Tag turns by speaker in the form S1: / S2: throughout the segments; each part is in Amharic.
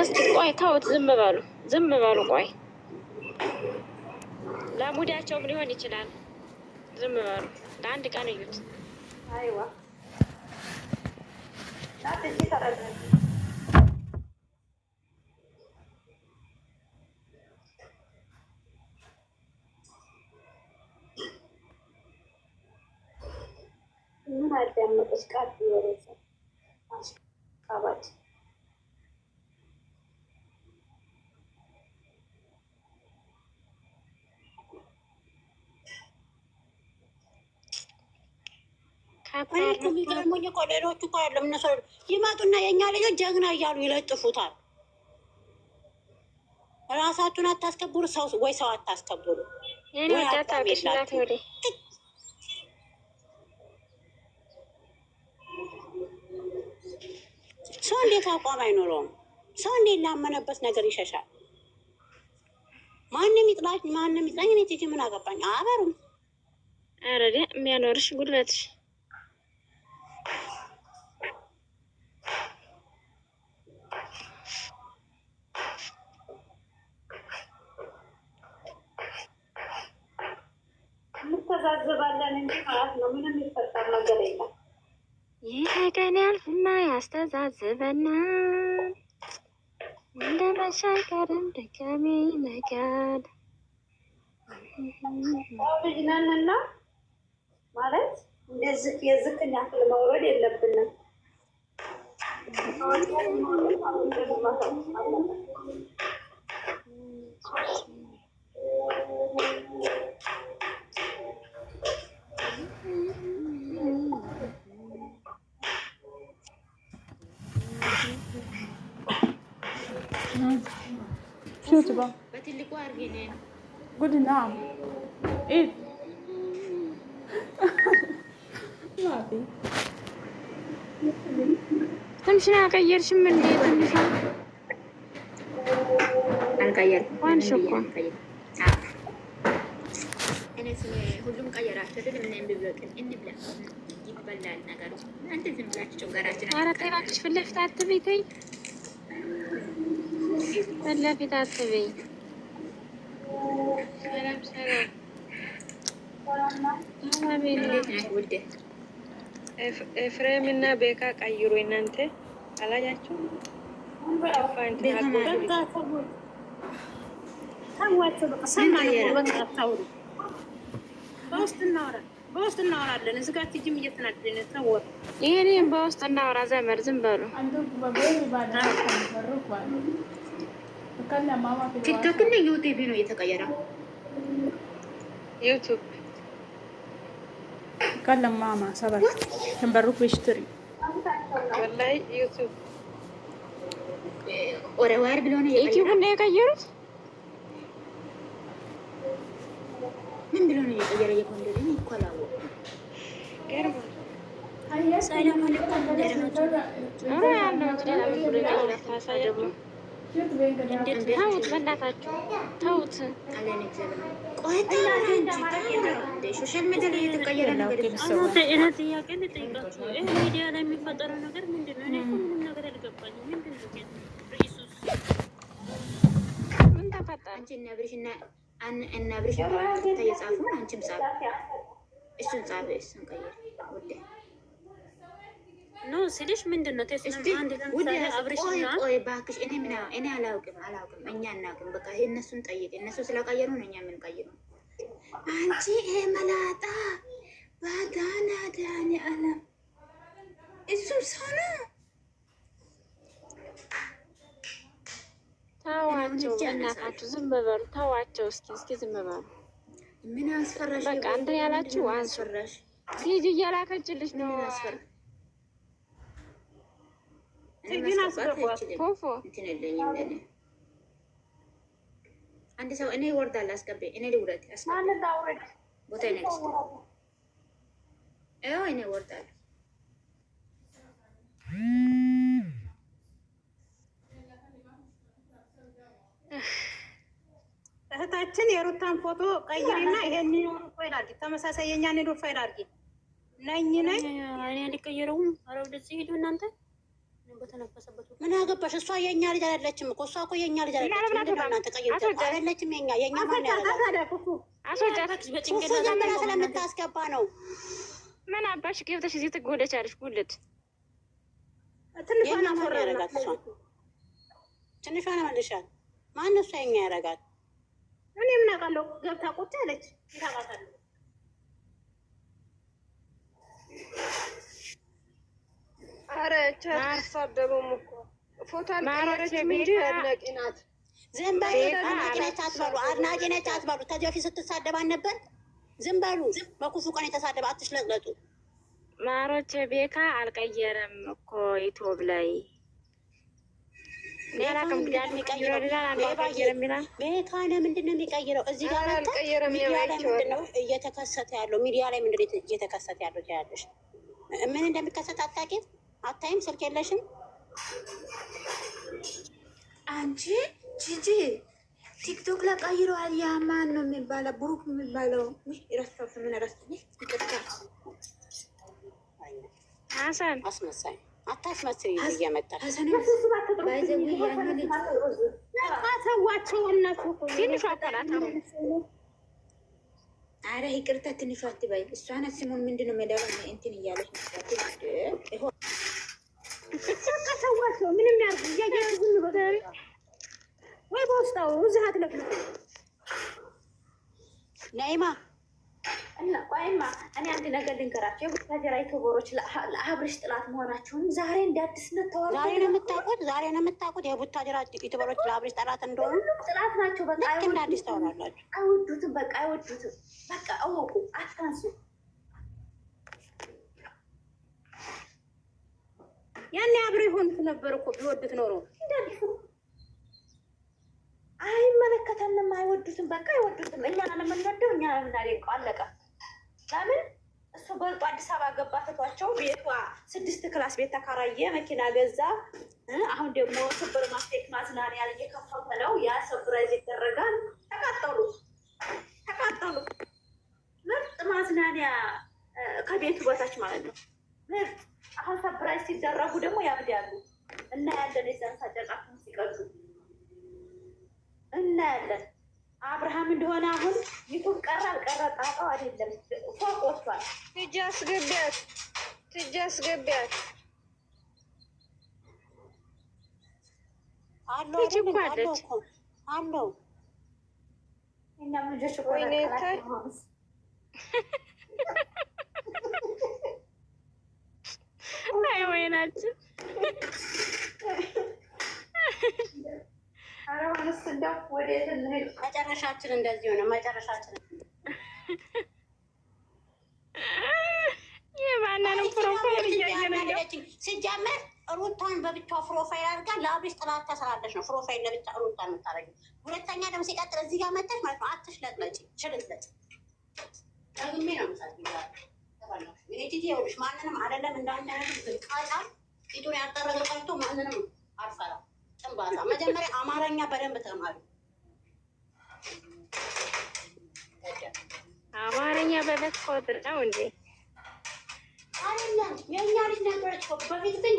S1: እስቲ ቆይ ተውት፣ ዝም በሉ ቆይ ለሙዳቸውም ሊሆን ይችላል። ዝም በሉ ለአንድ ቀን እዩት።
S2: አይዋ ናትጂ ተረዘ ምን አዳመጠች ቃል ይወረሰ አባጭ
S3: ከሚገርሙኝ እኮ ሌሎቹ እኮ ያለም እነሱ ይመጡና የእኛ ልጆች ጀግና እያሉ ይለጥፉታል። ራሳችሁን አታስከብሩ፣ ሰው ወይ ሰው አታስከብሩ። ሰው እንዴት አቋም አይኖረውም? ሰው እንዴት ላመነበት ነገር ይሸሻል? ማንም ይጥላኝ ማንም ይጥላኝ፣ እኔ ትጂ ምን አገባኝ? አበሩም
S1: አረደ የሚያኖርሽ ጉልበትሽ
S2: እንተዛዘባለን እንጂ ማለት ነው። ምንም ይፈጠር ነገር የለም።
S1: ይህ ቀን ያልፍና ያስተዛዝበናል። እንደ መሻገርም ድጋሜ ይነጋል።
S2: ልጅ ነንና ማለት እንደዚህ የዝቅን ያክል መውረድ የለብንም።
S4: شو تبغى؟
S3: بتلقوا أرجينين
S4: قولي نعم. إيه؟ ما في.
S1: تمشي أغير شو من اللي تمشي؟
S3: أغير.
S1: وين شوكو؟
S3: أنا سمعي كلهم غيرات تدري من إن بيبلغ إن بلا يقبل النجار. أنت زملاك شو غيراتنا؟
S1: أنا تبغى في اللفت عتبيتي. اللفت عتبي. سلام سلام. ኤፍሬም እና ቤካ ቀይሩ። እናንተ አላያችሁ?
S3: በውስጥ እናወራለን። እዚህ ጋር ትጂም እየተናደደ ተወው።
S1: ይሄን በውስጥ እናወራ። ዘመር ዝም በሉ።
S3: ቲክቶክ እና ዩቲዩብ ነው የተቀየረው።
S1: ዩቲዩብ
S4: كلم ماما سبت كان بروح بيشتري
S1: والله يوتيوب
S3: ورا بلونه
S1: يوتيوب اللي يغيرت
S3: من بلونه يغير يكون لين كلاو
S1: غير
S3: سلام عليكم
S1: ኧረ ያለው እንግዲህ ለምን ታሳየው? ተውት በእናታችሁ ተውት።
S3: ቆይታ ሶሻል ሚዲያ ላይ የተቀየረ ነገር
S2: ጥያቄ ልጠይቃችሁ። ይህ ሚዲያ ላይ የሚፈጠረው ነገር ምንድን ነው? እኔ እኮ ምንም ነገር አልገባኝም። ምንድን ነው ኢየሱስ
S1: ምን ተፈጠረ?
S3: አንቺ እና ብርሽ እየጻፉ አንቺም ጻፍ፣ እሱን ጻፍ፣ እሱን ቀይር ውዴ
S2: ኖ ስልሽ ምንድን ነው? ተስፋ አንድ ለምሳሌ አብርሽና
S3: ቆይ እባክሽ፣ እኔ አላውቅም፣ እኛ እናውቅም። በቃ እነሱን ጠይቅ። እነሱ ስለቀየሩ ነው እኛ የምንቀይረው። አንቺ ይሄ መላጣ ባዳና ዳኒ አለም እሱም ሰው ነው።
S1: ተዋቸው እናታችሁ፣ ዝም በሉ ተዋቸው። እስኪ ዝም በሉ።
S3: ምን አስፈራሽ?
S1: በቃ እንትን ያላችሁ አስፈራሽ። ሂጂ እያላከችልሽ ነው።
S2: ግን አስገባት
S1: ፎፎ
S3: እንትን የለኝም ለኔ አንድ ሰው እኔ ወርዳል አስገቤ እኔ ልውረድ
S2: ማለት አውረድ
S3: ቦታ ነክስ እኔ ወርዳል
S2: እህታችን የሩታን ፎቶ ቀይሪና ይሄን ፕሮፋይል አድርጊ። ተመሳሳይ የኛን ፕሮፋይል አድርጊ። ነኝ እኔ አልቀየረውም። ኧረ ወደዚህ ሂዱ እናንተ በተነፈሰበት
S3: ምን አገባሽ? እሷ የኛ ልጅ አይደለችም እኮ እሷ እኮ የኛ ልጅ አይደለችም። እናንተ ቀይሩት አይደለችም። የኛ ማን ያደርጋል?
S1: አስወጃት።
S3: በጭንቅላት ዝም ብላ ስለምታስገባ ነው።
S1: ምን አባሽ ገብተሽ እዚህ ትጎደቻለሽ? ጉልት
S3: የኛ ማን ያደርጋል? እሷ ትንሿን መልሻል። ማን እሷ የኛ ያደርጋል?
S2: እኔ ምን አውቃለሁ? ገብታ ቁጭ አለች። ታውቃታለህ?
S5: ኧረ አትሳደቡም እኮ ፎቶ አልቀየረችም እንጂ አድናቂ ናት።
S3: ዝም በሉ። አድናቂ ነች አትበሉ። አድናቂ ነች አትበሉ። ከዚህ በፊት ስትሳደባን ነበር። ዝም በሉ። በክፉ ቀን የተሳደበ አትሽለጥለጡ።
S1: ማሮች ቤካ አልቀየረም እኮ ዩቱብ ላይ ቤካ ነው። ምንድን ነው የሚቀይረው? እዚህ ጋር ሚዲያ ላይ ምንድን ነው እየተከሰተ ያለው? ሚዲያ ላይ ምንድን ነው እየተከሰተ ያለው? ትያለሽ ምን እንደሚከሰት አታውቂም? አታይም? ስልክ የለሽም አንቺ? ጂጂ ቲክቶክ ላይ ቀይረዋል። ያ ማን ነው የሚባለው? ብሩክ የሚባለው ረስታው ምን ረስታ ይቅርታ ሀሰን
S3: አስመሳይ አታስመስል። እየመጣ
S2: ሰዋቸው እነሱ
S1: ትንሿ አካላት
S3: አረ ይቅርታ ትንሿ አትበይ። እሷ ናት ስሙን ምንድን ነው ሜዳ እንትን እያለች
S2: ሰዋቸው ምንም ያርጉ እያያችሁ ዝም በሉ ወይ በውስጣው እዚህ አትለፍልፉ።
S3: ነይማ
S2: እና ቆይማ እኔ አንድ ነገር ልንገራቸው። የቡታጀራ ዩቱበሮች ለአብርሽ ጥላት መሆናቸውን ዛሬ እንደ አዲስነት ተዋርዶ
S3: ዛሬ ነው የምታውቁት። የቡታጀራ ዩቱበሮች ለአብርሽ ጥላት እንደሆኑ
S2: ጥላት ናቸው። በቃ
S3: እንደ አዲስ ታወራላችሁ።
S2: አይወዱትም። በቃ አይወዱትም። በቃ እወቁ፣ አታንሱ። ያኔ አብሮ ይሆኑት ነበር እኮ ቢወዱት ኖሮ። አይመለከተንም። አይወዱትም። በቃ አይወዱትም። እኛ ለምንወደው እኛ ለምናደንቀው አለቀ። ለምን እሱ በልጦ አዲስ አበባ ገባ ትቷቸው ቤቷ 6 ክላስ ቤት ተከራየ፣ መኪና ገዛ። አሁን ደግሞ ሱፐር ማርኬት ማዝናሪያ ያለ እየከፈተ ነው። ያ ሰርፕራይዝ ይደረጋል። ተቃጠሉ። ምርጥ ማዝናሪያ ከቤቱ በታች ማለት ነው። ምርጥ አሁን ሰርፕራይዝ ሲደረጉ ደግሞ ያብዳሉ። እና ያለን የዛን ሳጨቃቱን ሲቀዱ እናያለን። አብርሃም እንደሆነ አሁን ዩቱብ ቀረ አልቀረ ጣጣው አይደለም። ፎቅ ወጥቷል።
S5: ትጅ አስገቢያት
S3: አለው።
S2: እኛም ልጆች እኮ
S1: አይ ወይናችን
S3: መጨረሻችን እንደዚህ ሆነ። መጨረሻችን
S1: የማንንም ፕሮፋይል እያየነች
S3: ሲጀመር ሩታን በብቻ ፕሮፋይል አድርጋ ለአብርሽ ጥላት ተሰራለች ነው። ፕሮፋይል ለብቻ ሩታን የምታደርጊው። ሁለተኛ ደግሞ ሲቀጥል እዚህ ጋር መጣች ማለት ነው። አትሽለጥለጪ፣ ሽልጥለጭ ደግሜ ነው ምሳት ይላል። ቲቲ ይኸውልሽ ማንንም አይደለም እንዳንተ ቃጫ ፊቱን ያጠረገ ቀርቶ ማንንም አልፈራም። ጭንባታ መጀመሪያ አማርኛ በደንብ ተማሪ።
S1: አማርኛ በበት ቆጥር ነው እንዴ?
S3: አይደለም የእኛ ልጅ ነበረች እኮ በፊት ግን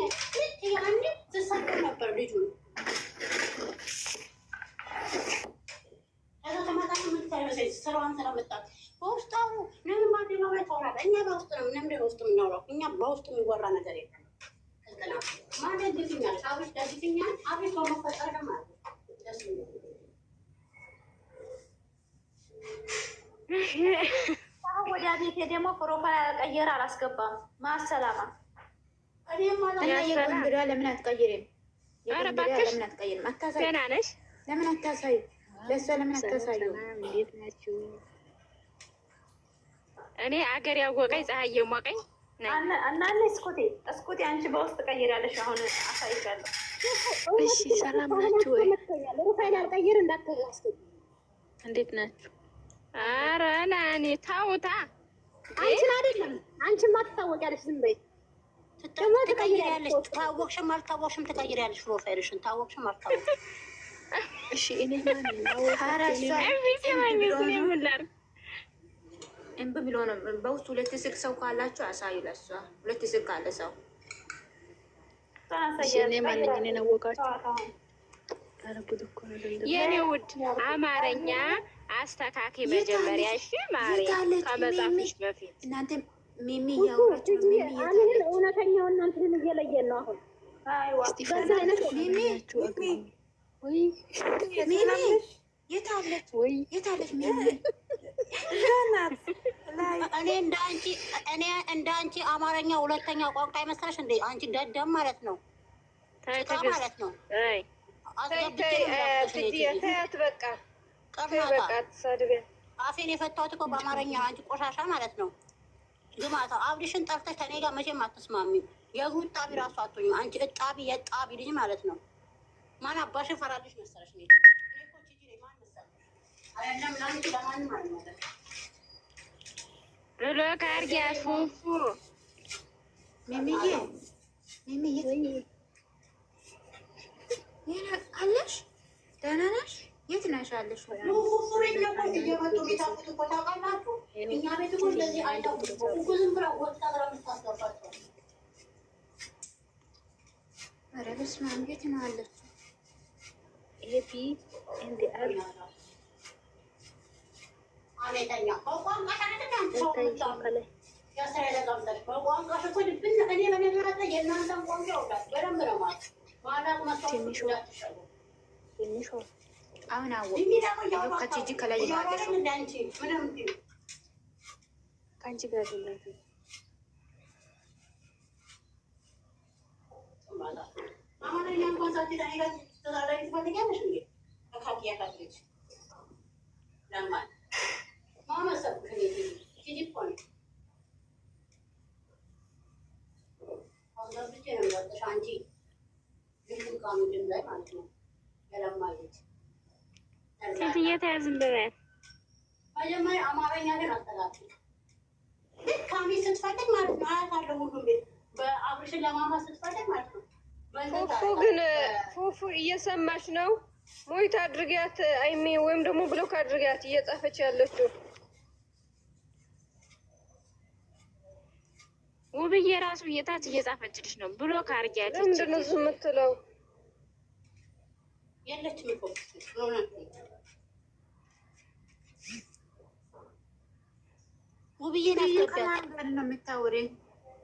S3: ያኔ ትሰክር ነበር ልጁ። ከዛ ተማጣች የምትታይበሴት ስራዋን ስለመጣት በውስጣው ምንም አደባባይ ታወራለህ። እኛ በውስጥ ነው ምንም በውስጥ የምናውራው። እኛ በውስጥ የሚወራ ነገር የለም። ማን ደግፍኛል? አብርሽ ደግፍኛል። አብርሽ በመፈጠር ማለት ነው።
S2: አሁን ወደ ቤቴ ደግሞ ፕሮፋይል አልቀየረ አላስገባም። ማሰላማ
S3: የጎንድራ ለምን አትቀይሪም? ለምን አትቀይሪም? አታሳይ።
S1: ገና ነሽ።
S3: ለምን አታሳይ? ለእሷ ለምን አታሳዩ?
S1: እንዴት ናችሁ? እኔ አገር ያወቀኝ ፀሐይ የሞቀኝ
S2: እናለ እስኮቴ አንቺ በውስጥ ቀይራለሽ። አሁን አሳይሻለሁ።
S1: እሺ ሰላም ናችሁ ወይ?
S2: ፕሮፋይል አልቀይር እንዳትገዛስኩ።
S1: እንዴት ናችሁ? ኧረ ናኒ ታውታ
S2: አንቺን አይደለም አንቺማ ትታወቂያለሽ። ዝም በይ
S3: ትቀይሪያለሽ። ታወቅሽም አልታወቅሽም ትቀይሪያለሽ ፕሮፋይልሽን። ታወቅሽም አልታወቅሽም።
S1: እሺ እኔ ማን ነው?
S3: ኧረ እሷ እምቢ ብሎ ነው። በውስጥ 2 ስልክ ሰው ካላችሁ አሳዩ። ለእሷ 2 ስልክ ካለ ሰው
S5: እኔ ማንኛውን ያወቃችሁ? የኔ ውድ አማርኛ አስተካኪ መጀመሪያ። እሺ ማሪ ከመጻፍሽ በፊት
S3: እናንተ ሚሚ እያወራችሁ ነው። ሚሚ
S2: አሁን እውነተኛው እናንተን እየለየን ነው። አሁን
S3: ሚሚ የታለች? የታለች ሚሚ? እኔ እንደ አንቺ አማርኛ ሁለተኛ ቋንቋ ይመስላሽ እንዴ? አንቺ ደደም ማለት ነው ማለት ነው።
S5: ተያት በቃ
S1: አፌን የፈታሁት እኮ በአማርኛ አንቺ ቆሻሻ ማለት ነው። ግማታ አብድሽን ጠርተሽ ከኔ ጋር መቼም አትስማሚም። የእግሩ እጣቢ ራሱ አትሆኝም። አንቺ እጣቢ የጣቢ ልጅ ማለት ነው። ማን አባሽን ፈራልሽ መሰለሽ?
S5: ብሎ ካርጊያ ፉፉ
S3: ሚሚዬ አለሽ? ደህና ነሽ? የት ነሽ አለሽ? ኧረ በስመ አብ የት ነው አለችው? አሁን አወኩ። ከቲጂ ከላይ ያለሽው ከአንቺ ጋር
S1: መጀመሪያ አማርኛ ግን አስተላልፊ ካሚ ስትፈልግ ማለት ነው። አያታለሁ ሁሉም ቤት በአብርሽን ለማማ ስትፈልግ ማለት ነው።
S5: ፉፉ ግን ፉፉ እየሰማች ነው። ሞይት አድርጊያት አይሜ ወይም ደግሞ ብሎክ አድርጊያት እየጻፈች ያለችው
S6: ውብዬ ራሱ እየታች እየጻፈችልሽ ነው። ብሎክ አድርጊያት።
S5: ምንድን ነው ዝም የምትለው?
S1: የለችም እኮ ውብዬ ናፍቆኛል
S3: ነው የምታወሪኝ?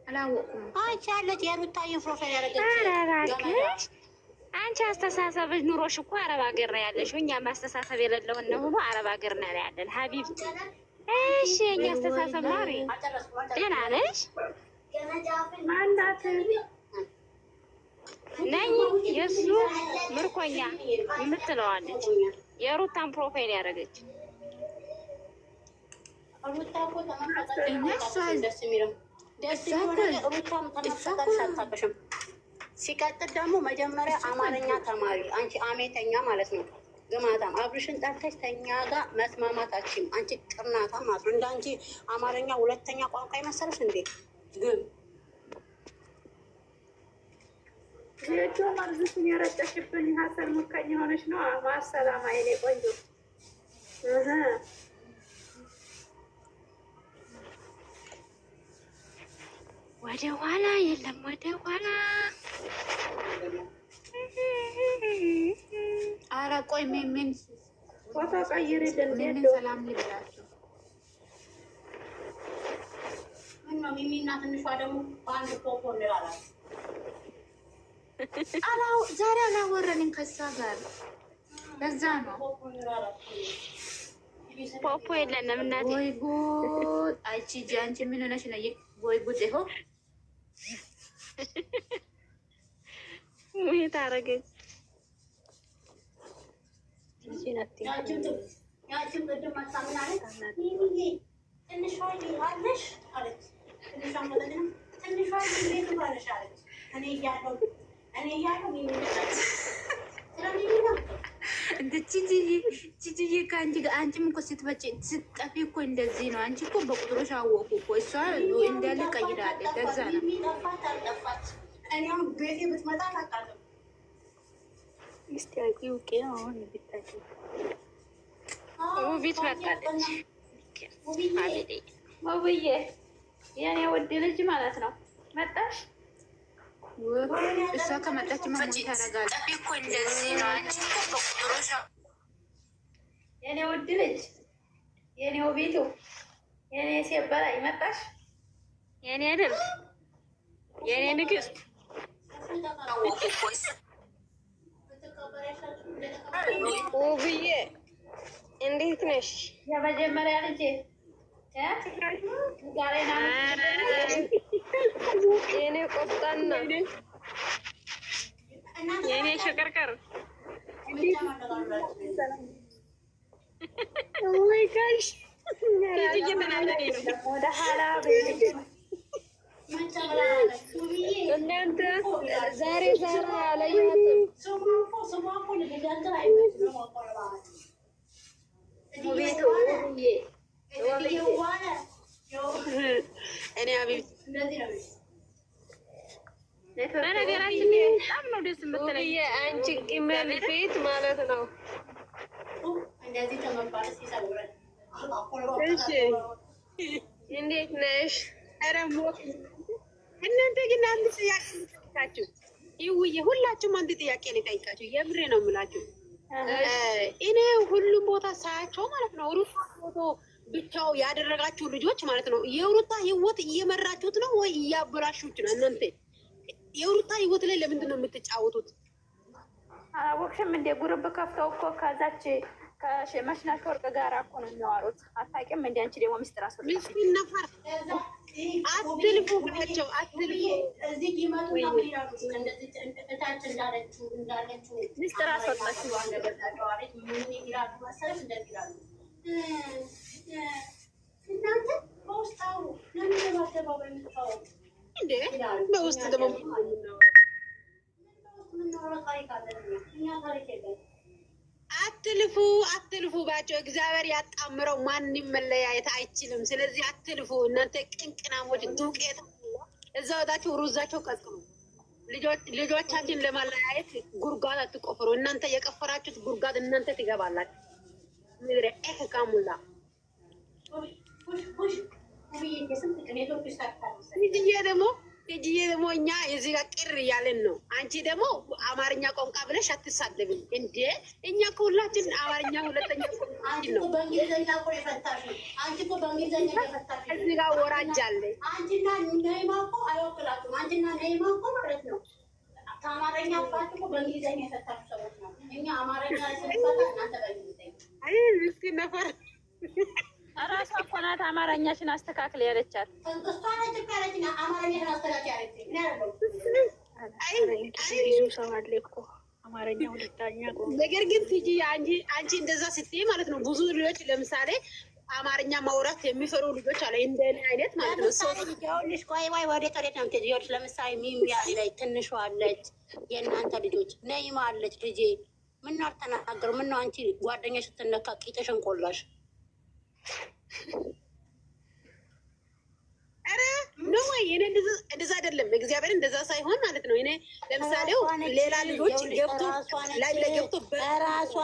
S3: አላወኩም።
S1: አንቺ ያለች የሩታዬ ፕሮፋይል ያደረገች
S6: አረባክሽ። አንቺ አስተሳሰብሽ ኑሮሽ እኮ አረብ ሀገር ነው ያለሽው። እኛም አስተሳሰብ የሌለውን ነው ሁሉ አረብ ሀገር ነው ያለን ሀቢብቲ። እሺ የእኛ አስተሳሰብ ማሪ ደህና ነሽ? ነኝ የእሱ ምርኮኛ የምትለዋለች የሩታን ፕሮፋይል ያደረገች
S1: ሲቀጥል ደግሞ መጀመሪያ አማርኛ ተማሪ አንቺ አሜተኛ ማለት ነው። ግማታም አብርሽን ጠርተሽ ተኛ ጋር መስማማታችን አንቺ ቅርናታ ማለት ነው። እንደ አንቺ አማርኛ ሁለተኛ ቋንቋ ይመሰለሽ እንዴ? ግን
S2: ልጆ ማርዝሽን የረጨሽብኝ ሀሰን ሙካኝ ሆነች ነው። ማሰላማ የኔ ቆንጆ
S6: ወደ ኋላ የለም ወደ ኋላ።
S3: ኧረ ቆይ ምን
S2: ፎቶ ቀይሪልን።
S3: ምን ሰላም ልብላችሁ።
S1: ምን ነው ሚሚና ትንሿ ደግሞ በአንድ ፖፖ እንላለን።
S3: ዛሬ አላወራንም ከእሷ ጋር ለዛ ነው
S6: ፖፖ የለንም እናቴ።
S3: ወይ ጉድ! አይቺ አንቺ ምን ሆነሽ ነው? ወይ ጉድ! ይኸው
S6: ሙሄት አረገች።
S1: ያችን ቅድም መጣ ምን አለች? ትንሿ አለሽ አለች። ትንሿ ቤት ባለሽ አለች። እኔ እያለሁ ሚሚ
S3: እንደ ቺቺዬ ከአንቺ ጋር አንቺም እኮ ስትጠፊ እኮ እንደዚህ ነው። አንቺ እኮ በቁጥሮች አወቁ እኮ እሷ እንዳለ ቀይራለች። ለዛ ነው
S1: እኔም ቤቴ ብትመጣ አላውቃትም።
S6: ውቢት መጣለች።
S2: ውብዬ የኔ ውድ ልጅ ማለት ነው። መጣሽ?
S3: እሷ ከመጣች ማሙኝ ታረጋለች።
S2: የኔ ውድ ልጅ፣ የኔ ውቢቱ፣ የኔ ሴበላ ይመጣሽ፣
S6: የኔ አይደል የኔ ንግስት
S5: ውብዬ እንዴት ነሽ?
S2: የመጀመሪያ ልጅ
S5: የኔ ቆፍጣና
S6: የኔ ሽቅርቅር ወይ ጋሽ
S2: ወደ ኋላ
S5: እናንተ ዛሬ አላየኋትም።
S1: እኔ አቤት
S6: በነገራችን ላይ በጣም ነው ደስ የምትለኝ
S5: ውብዬ አንቺ ቅመም ፊት ማለት ነው።
S1: እሺ
S5: እንዴት ነሽ?
S1: ኧረ እናንተ ግን አንድ ጥያቄ ልጠይቃችሁ። ይውዬ ሁላችሁም አንድ ጥያቄ ልጠይቃችሁ። የምሬ ነው የምላችሁ። እኔ ሁሉም ቦታ ሳያቸው ማለት ነው ሩታ ፎቶ ብቻው ያደረጋችሁ ልጆች ማለት ነው የሩታ ህይወት እየመራችሁት ነው ወይ እያበላሹት ነው? እናንተ የሩታ ህይወት ላይ ለምንድን ነው የምትጫወቱት?
S2: አላወቅሽም እንደ ጉርብ ከፍተው እኮ ከዛች ከመሽናሽ ወርቅ ጋር እኮ ነው የሚያወሩት። አታውቂም እንደ አንቺ ደግሞ ሚስጥር አስወጣ
S1: ምስኪን ነፈር አትልፉ ብላቸው አትልፉ።
S2: ሚስጥር አስወጣች
S1: እንዴ በውስጥ ደግሞ አትልፉ ባቸው። እግዚአብሔር ያጣምረው፣ ማንም መለያየት አይችልም። ስለዚህ አትልፉ እናንተ ቅንቅናሞች፣ ዱቄት እዛ ወጣችሁ ሩዛቸው ቀጥሉ። ልጆቻችን ለማለያየት ጉርጓድ አትቆፍሩ። እናንተ የቀፈራችሁት ጉርጓድ እናንተ ትገባላችሁ። ምድረ ካሙላ ልጅዬ ደግሞ እኛ እዚህ ጋር ቅር እያለን ነው። አንቺ ደግሞ አማርኛ ቋንቋ ብለሽ አትሳደብም እንዴ? እኛ ከሁላችን አማርኛ ሁለተኛ ነው። እዚህ ጋር ወራጅ አለ። አንቺና ነይማ እኮ አይወክላችሁም። አንቺና ነይማ እኮ ማለት ነው ከአማርኛ አባቱ እኮ በእንግሊዝኛ የፈታችሁ ሰዎች ነው። እኛ አማርኛ ስንፈታ እናንተ በእንግሊዝኛ። አይ ምስኪን ነፈር
S2: እራሷ እኮ ናት አማርኛሽን አስተካክል ያለቻት።
S1: ነገር ግን ትጂ አንቺ እንደዛ ስትይ ማለት ነው ብዙ ልጆች ለምሳሌ አማርኛ ማውራት የሚፈሩ ልጆች አለ እንደኔ አይነት ማለት ነው። ይኸውልሽ ቆይ ወዴት ነው የምትሄጂው? ለምሳሌ ሚሚያ ላይ ትንሿ አለች፣ የእናንተ ልጆች ነይማ አለች። ልጄ ምነው አልተናገሩ? ምነው አንቺ ጓደኛሽ ስትነካ ቂጥሽን ቆላሽ? ኧረ ነው ወይ? እኔ እንደዛ አይደለም። እግዚአብሔር እንደዛ ሳይሆን ማለት ነው። እኔ ለምሳሌ ሌላ ልጆች ገብቶ ላይ ለገብቶ ራሷ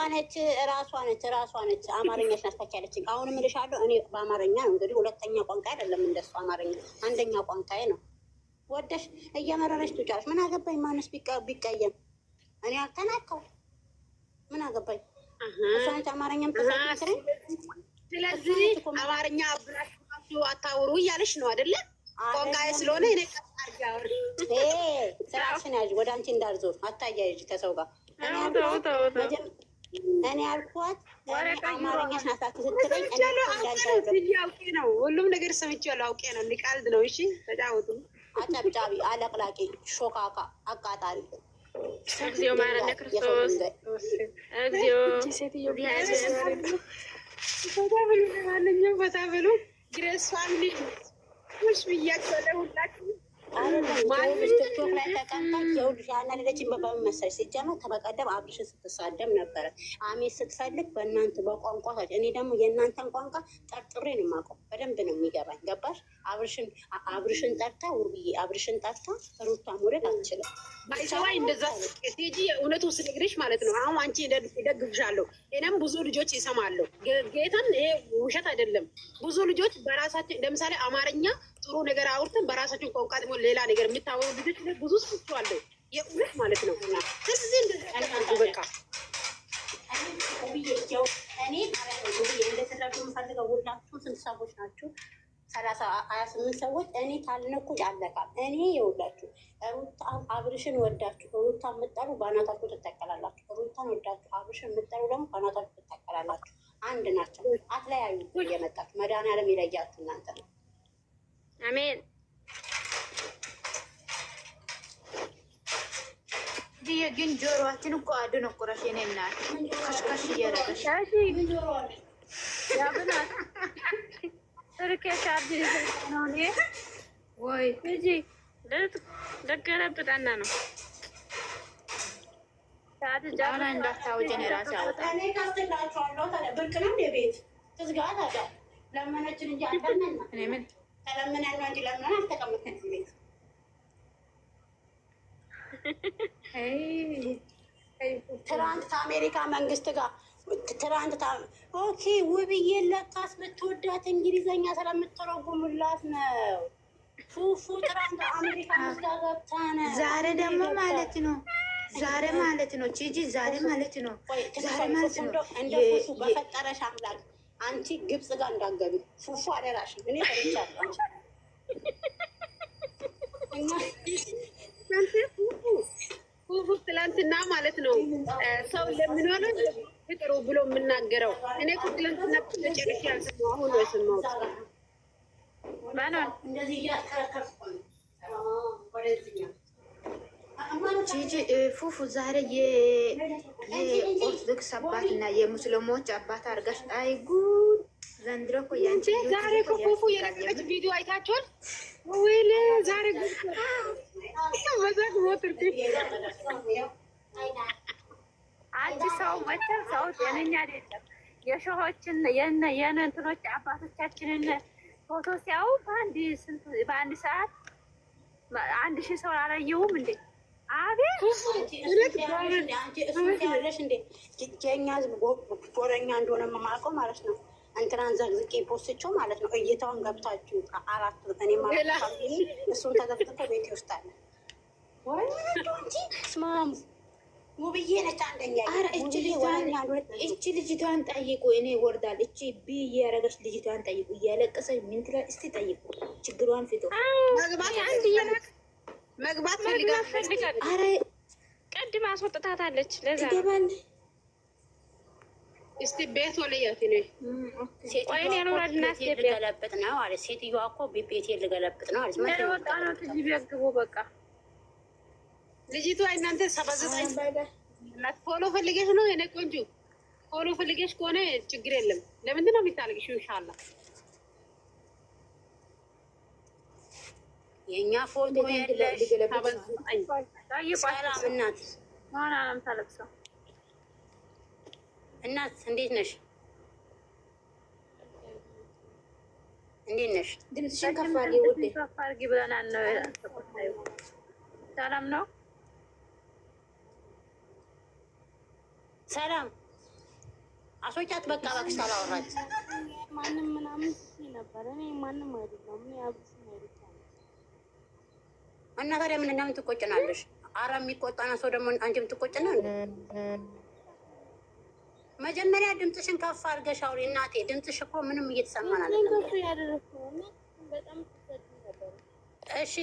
S1: ነች አማርኛሽ ናስታቻለች። አሁን እምልሻለሁ እኔ በአማርኛ ነው እንግዲህ ሁለተኛ ቋንቋ አይደለም እንደሱ አማርኛ አንደኛ ቋንቋዬ ነው። ወደሽ እየመረረሽ ትጫለሽ። ምን አገባኝ? ማንስ ቢቀየም እኔ አልተናቀው ምን አገባኝ? እሷ ነች አማርኛም ተሳክሪ። ስለዚህ አማርኛ ብላችሁ አታውሩ እያለሽ ነው አይደለ? ቋንቋዬ ስለሆነ እኔ ስራሽን ያዥ። ወደ አንቺ እንዳልዞር አታያይዥ ከሰው ጋር። እኔ ያልኳት አማርኛሽ ናሳት ስትለኝ አውቄ ነው። ሁሉም ነገር ሰምቼዋለሁ። አውቄ ነው። ሊቃልድ ነው። እሺ ተጫወቱ። አጨብጫቢ፣ አለቅላቂ፣ ሾካካ፣ አቃጣሪ
S6: እግዚኦ ማረነ ክርስቶስ እግዚኦ ሴትዮ
S1: ፈታ ብሉ። ለማንኛውም ፈታ ብሉ። ግሬስ ፋሚሊ ውሽ ብያቸው ለሁላችሁ ቲክቶክ ላይ ተቀምጣ የሁልሽ ያናደደችን በምን መሰለሽ? ሲጀመር ከበቀደም አብርሽን ስትሳደብ ነበረ። አሜት ስትፈልግ በእናንተ በቋንቋ እኔ ደግሞ የእናንተን ቋንቋ ጠርጥሬ ነው የማውቀው። በደንብ ነው የሚገባኝ። ገባሽ? አብርሽን ጠርታ ውርብዬ አብርሽን ጠርታ ሩታ መውደድ አትችልም። ባይሰዋይ እንደዛ ቴጂ እውነቱ ስነግርሽ ማለት ነው። አሁን አንቺ ደግፍሻለሁ። እኔም ብዙ ልጆች ይሰማለሁ። ጌታን ይሄ ውሸት አይደለም። ብዙ ልጆች በራሳቸው ለምሳሌ አማርኛ ጥሩ ነገር አውርተን በራሳችን ቋንቋ ደግሞ ሌላ ነገር የምታወሩ ልጆች ብዙ ሰዎች አሉ። የእውነት ማለት ነው። ስለዚህ እንደዚህ በቃ እኔ እንደተረዱ የምፈልገው ሁላችሁም ስንት ሰዎች ናችሁ? 28 ሰዎች። እኔ ታልነኩ ያለቃል። እኔ የውላችሁ አብርሽን ወዳችሁ ሩታ የምጠሩ በአናታችሁ ትተቀላላችሁ። ሩታን ወዳችሁ አብርሽን የምጠሩ ደግሞ በአናታችሁ ትተቀላላችሁ። አንድ ናቸው። አትለያዩ። እየመጣችሁ መድኃኒዓለም ይለያችሁ እናንተ ነው።
S6: አሜን።
S3: ግን ጆሮአችን እኮ አደነቆረሽ የኔ እናት ከሽከሽ እያደረገሽ
S6: ያብናት ስልኬ ቻርጅ ነው እኔ ወይ እንጂ ልገለብጠና ነው
S3: ጃና እንዳታውጭን የራሴ አወጣ
S1: እኔ ካስትላችኋለሁ። ታዲያ ብርቅ ነው እንደ ቤት ትዝጋ። ታዲያ ለመነችን እንጂ አልለመን
S3: እኔ ምን
S1: ተለምነን ነው እንጂ ለምን አልተቀመጥን እዚህ ቤት። ትናንት ከአሜሪካ መንግስት ጋር ትናንት ኦኬ። ውብዬ ለካስ ምትወዳት እንግሊዘኛ ስለምትተረጉሙላት ነው። ፉፉ ትናንት አሜሪካ መንግስት ጋር ገብታ ነው።
S3: ዛሬ ደግሞ ማለት ነው ዛሬ ማለት ነው ጂጂ ዛሬ ማለት ነው ዛሬ ማለት ነው
S1: እንደ ፉፉ በፈጠረሽ አምላክ አንቺ ግብጽ ጋር እንዳትገቢ ፉፉ አደራሽ። እኔ ፈርቻለሁ። አንቺ ፉፉ ትላንትና ማለት ነው ሰው ለምንሆነው ፍጥሩ ብሎ የምናገረው እኔ እኮ ትላንትና ተጨርሼ ያልሰማሁ አሁን ነው የሰማሁት።
S6: ማነው
S1: እንደዚህ እያከረከርኩ ወደዚህኛው
S3: ጂጂ ፉፉ ዛሬ የኦርቶዶክስ አባት እና የሙስሊሞች አባት አድርጋሽ። አይ ጉድ ዘንድሮ እኮ ያንቺ
S1: ዛሬ እኮ ፉፉ የለቀቀች ቪዲዮ አይታችኋል ወይኔ? ዛሬ በዛት ሞትርኩ።
S6: አንቺ ሰው መቼም ሰው ጤነኛ አይደለም። የሾሆችን የእንትኖች አባቶቻችንን ፎቶ ሲያዩ በአንድ ሰዓት 1000 ሰው አላየሁም እንዴ? አቤት
S1: ያለሽ እንዴ የኛ ህዝብ ጎረኛ እንደሆነ የማውቀው ማለት ነው። እንትናን ዘግዝቄ ፖስቸው ማለት ነው። እይታውን ገብታችሁ 4 እኔ ማለት እሱን ተዘግዝቆ ቤት ይወስዳል ወይ እንጂ ስማሙ ውብዬ ነች አንደኛ።
S3: ኧረ እቺ ልጅቷን ጠይቁ። እኔ ወርዳል እቺ ቢ እያረገች ልጅቷን ጠይቁ። እያለቀሰች ምን ትላል? እስቲ ጠይቁ። ችግሯን ፍቶ
S1: መግባት ፈልጋል።
S3: ኧረ
S6: ቅድም አስወጥታታለች። ለዛ
S3: ትገባለህ።
S1: እስቲ ቤት ወለያት ነው
S6: ቆይኔ ያኖራል እና
S1: ልገለብጥ ነው አለ። ሴትዮዋ እኮ ቤቴ ልገለብጥ ነው አለች።
S6: ምን ወጣ ነው ትጂ ቢያግቡ በቃ
S1: ልጅቷ እናንተ 79 ፎሎ ፈልገሽ ነው የኔ ቆንጆ። ፎሎ ፈልገሽ ከሆነ ችግር የለም። ለምንድን ነው የሚታለቅሽው? ኢንሻአላህ የኛ ፎቶ የለሽ። ሰላም እናት
S6: ማናም ታለቅሰው
S1: እናት እንዴት ነሽ? እንዴት ነሽ?
S3: ድምፅሽን ከፍ አድርጊ ውዴ።
S6: ከፍ አድርጊ ብለናል ነው ተቆጣዩ። ሰላም ነው
S1: ሰላም አስወጫት በቃ እባክሽ። ታላወራች
S7: ማንም ምናምን ነበር። እኔ ማንም አይደለም። እኔ አብሽ ነው
S1: እና ታዲያ ምን እንደምን ትቆጭናለሽ? አረ የሚቆጣና ሰው ደግሞ አንቺም ትቆጭና እንዴ? መጀመሪያ ድምፅሽን ከፍ አድርገሽ አውሪ እናቴ። ድምፅሽ እኮ ምንም እየተሰማን አይደለም።
S7: ያደረኩ ነው። በጣም ተሰጥቶ ነበር።
S1: እሺ